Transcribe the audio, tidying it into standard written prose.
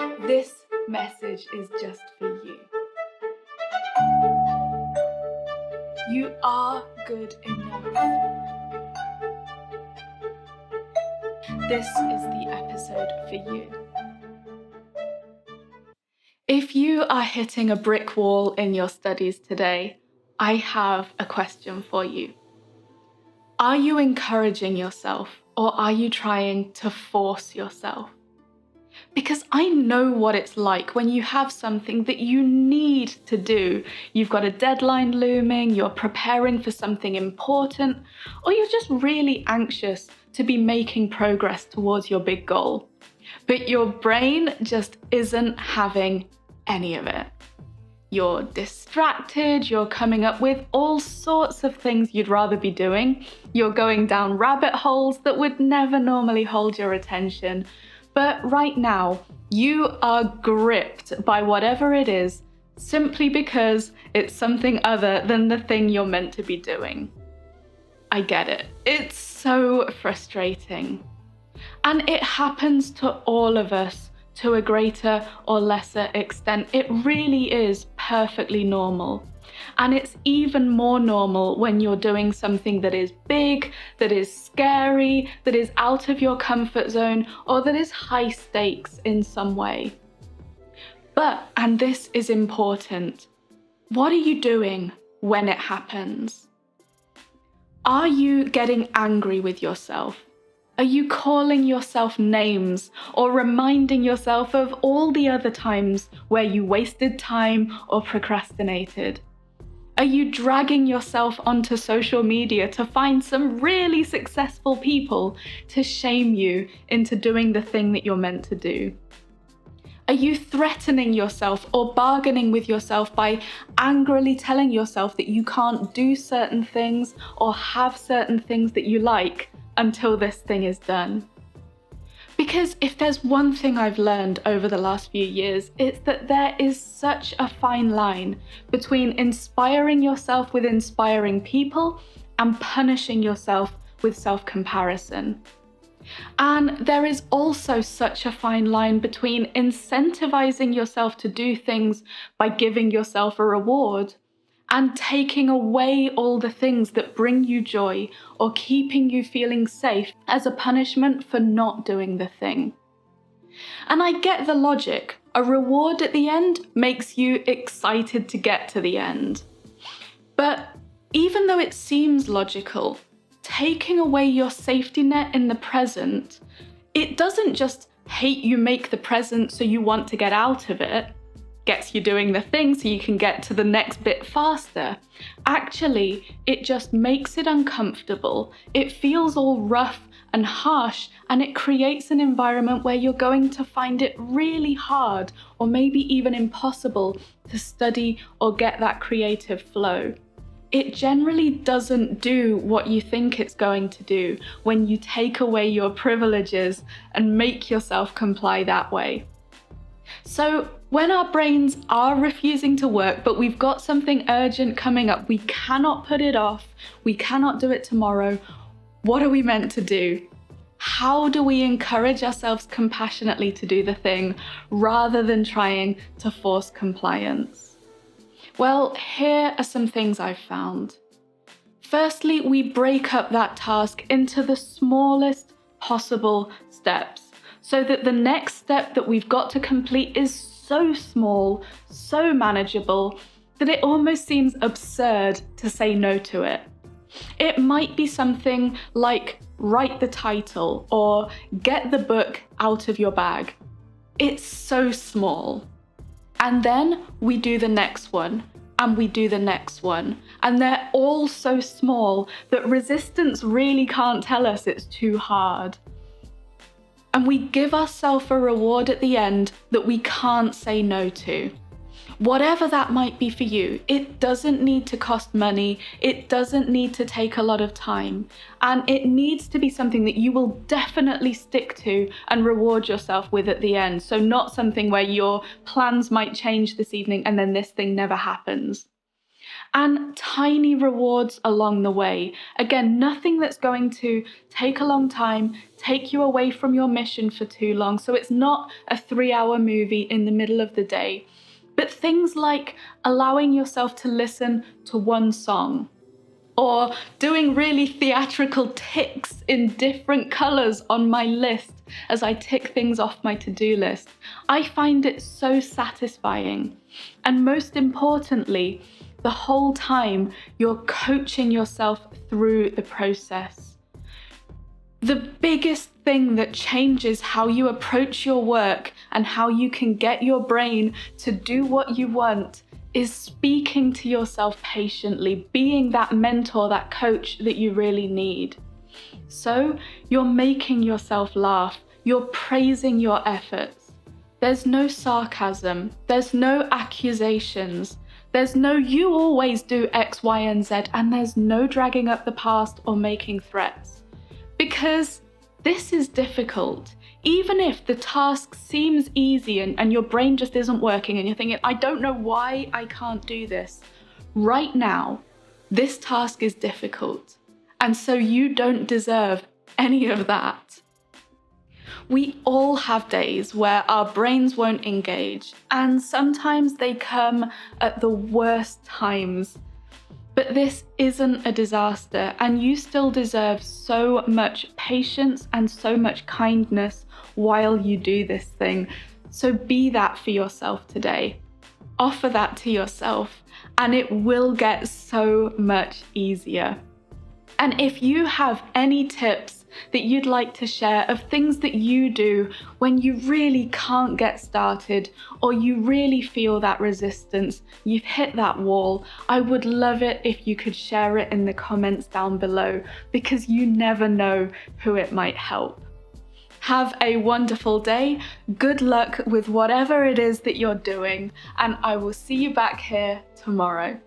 This message is just for you. You are good enough. This is the episode for you. If you are hitting a brick wall in your studies today, I have a question for you. Are you encouraging yourself, or are you trying to force yourself? Because I know what it's like when you have something that you need to do. You've got a deadline looming, you're preparing for something important, or you're just really anxious to be making progress towards your big goal. But your brain just isn't having any of it. You're distracted, you're coming up with all sorts of things you'd rather be doing. You're going down rabbit holes that would never normally hold your attention. But right now, you are gripped by whatever it is simply because it's something other than the thing you're meant to be doing. I get it. It's so frustrating. And it happens to all of us to a greater or lesser extent. It really is perfectly normal. And it's even more normal when you're doing something that is big, that is scary, that is out of your comfort zone, or that is high stakes in some way. But, and this is important, what are you doing when it happens? Are you getting angry with yourself? Are you calling yourself names or reminding yourself of all the other times where you wasted time or procrastinated? Are you dragging yourself onto social media to find some really successful people to shame you into doing the thing that you're meant to do? Are you threatening yourself or bargaining with yourself by angrily telling yourself that you can't do certain things or have certain things that you like until this thing is done? Because if there's one thing I've learned over the last few years, it's that there is such a fine line between inspiring yourself with inspiring people and punishing yourself with self-comparison. And there is also such a fine line between incentivizing yourself to do things by giving yourself a reward and taking away all the things that bring you joy or keeping you feeling safe as a punishment for not doing the thing. And I get the logic. A reward at the end makes you excited to get to the end. But even though it seems logical, taking away your safety net in the present, it doesn't just hate you make the present so you want to get out of it, gets you doing the thing so you can get to the next bit faster. Actually, it just makes it uncomfortable. It feels all rough and harsh, and it creates an environment where you're going to find it really hard or maybe even impossible to study or get that creative flow. It generally doesn't do what you think it's going to do when you take away your privileges and make yourself comply that way. So when our brains are refusing to work, but we've got something urgent coming up, we cannot put it off, we cannot do it tomorrow, what are we meant to do? How do we encourage ourselves compassionately to do the thing rather than trying to force compliance? Well, here are some things I've found. Firstly, we break up that task into the smallest possible steps, so that the next step that we've got to complete is so small, so manageable, that it almost seems absurd to say no to it. It might be something like write the title or get the book out of your bag. It's so small. And then we do the next one, and we do the next one. And they're all so small that resistance really can't tell us it's too hard. And we give ourselves a reward at the end that we can't say no to. Whatever that might be for you, it doesn't need to cost money, it doesn't need to take a lot of time, and it needs to be something that you will definitely stick to and reward yourself with at the end. So not something where your plans might change this evening and then this thing never happens. and tiny rewards along the way. Again, nothing that's going to take a long time, take you away from your mission for too long. So it's not a 3-hour movie in the middle of the day, but things like allowing yourself to listen to one song, or doing really theatrical ticks in different colors on my list as I tick things off my to-do list. I find it so satisfying. And most importantly, the whole time you're coaching yourself through the process. The biggest thing that changes how you approach your work and how you can get your brain to do what you want is speaking to yourself patiently, being that mentor, that coach that you really need. So you're making yourself laugh, you're praising your efforts. There's no sarcasm, there's no accusations, there's no you always do X, Y, and Z, and there's no dragging up the past or making threats. Because this is difficult. Even if the task seems easy and your brain just isn't working and you're thinking, I don't know why I can't do this. Right now, this task is difficult. And so you don't deserve any of that. We all have days where our brains won't engage, and sometimes they come at the worst times. But this isn't a disaster, and you still deserve so much patience and so much kindness while you do this thing. So be that for yourself today. Offer that to yourself, and it will get so much easier. And if you have any tips that you'd like to share of things that you do when you really can't get started, or you really feel that resistance, you've hit that wall, I would love it if you could share it in the comments down below, because you never know who it might help. Have a wonderful day, good luck with whatever it is that you're doing, and I will see you back here tomorrow.